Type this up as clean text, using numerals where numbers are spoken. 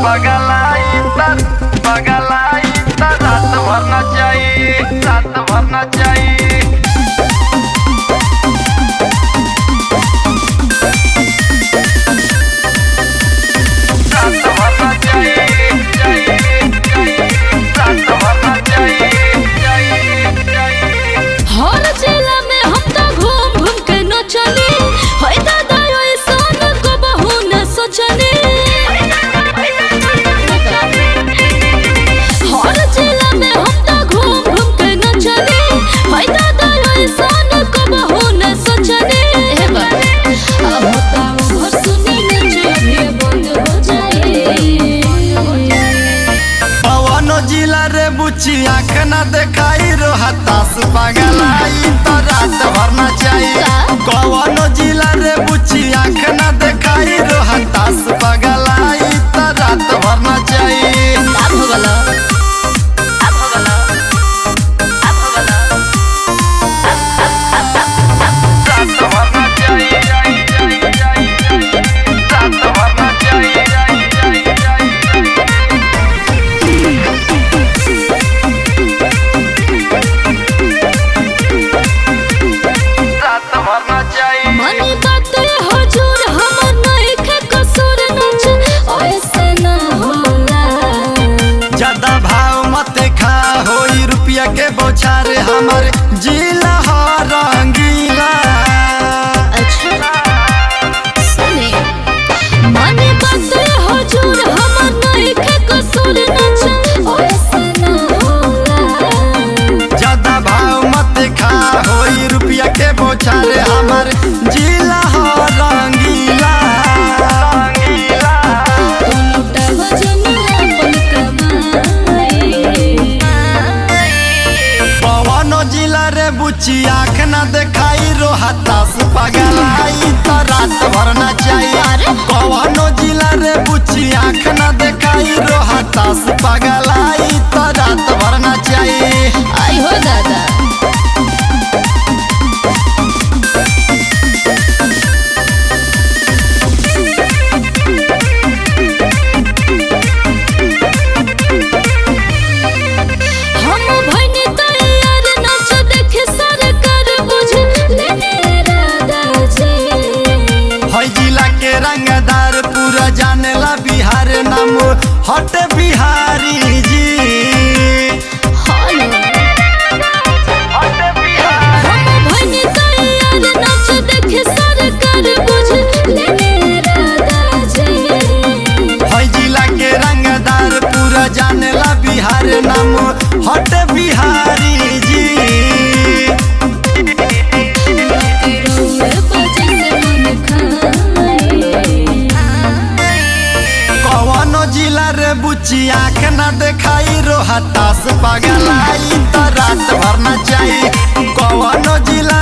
पगलाई रात भरना चाहिए, रात भरना चाहिए। रात भरना चाहिए, रात भरना चाहिए। हर जिला में हम तो घूम घूम के नचनी, होय दादा ऐसन को बहु न सोचनी। हर जिला में हम तो घूम घूम के नचनी, होय दादा ऐसन को बहु न सोचनी। अब बताओ घर सुनी नच भी बंद हो जाए। पवन जिला रे बुच्ची आँख न देखाई रो हताश पगलाई तो रात भरना चाहिए। कौन जिला रे बुच्ची आँख न देखाई रो हताश पगलाई तो रात भरना चाहिए। अब हो गला, अब हो गला, अब हो गला। रात भरना चाहिए, रात भरना चाहिए। रात भरना चाहिए। मनी बात हुजूर हमर नहीं के कसूर नच ऐसे न होला। ज्यादा भाव मत खा होई रुपया के बौछार हमर जिला हो रंगीला। अच्छा सुने, मनी बात हुजूर हमर नहीं के कसूर नच ऐसे न होला। ज्यादा भाव मत खा होई रुपया के बौछार हमर जिला हो रंगीला। तू लुटावा जनुआ अपन कमाई। पवन जिला रे बुच्ची आँख न देखाई रो हताश पगलाई तो रात भरना चाहिए। पवन जिला रे बुच्ची आँख न देखाई रो हताश पगलाई तो रात भरना चाहिए। आई हो दादा। हम भइनी तैयार नाच देखे सरकार बुझ लेने राधा जी। है जिला के रंगदार पूरा जानेला बिहार नाम हट बिहारी जी। हम भइनी तैयार नाच देखे सरकार बुझ लेने राधा जी। है जिला के रंगदार पूरा जानेला बिहार नाम हट बिहारी जी। रोए बजे से मन खाए। कौन जिला रे बुच्ची आँख न देखाई रो हताश पगलाई तो रात भरना चाहिए। कौन जिला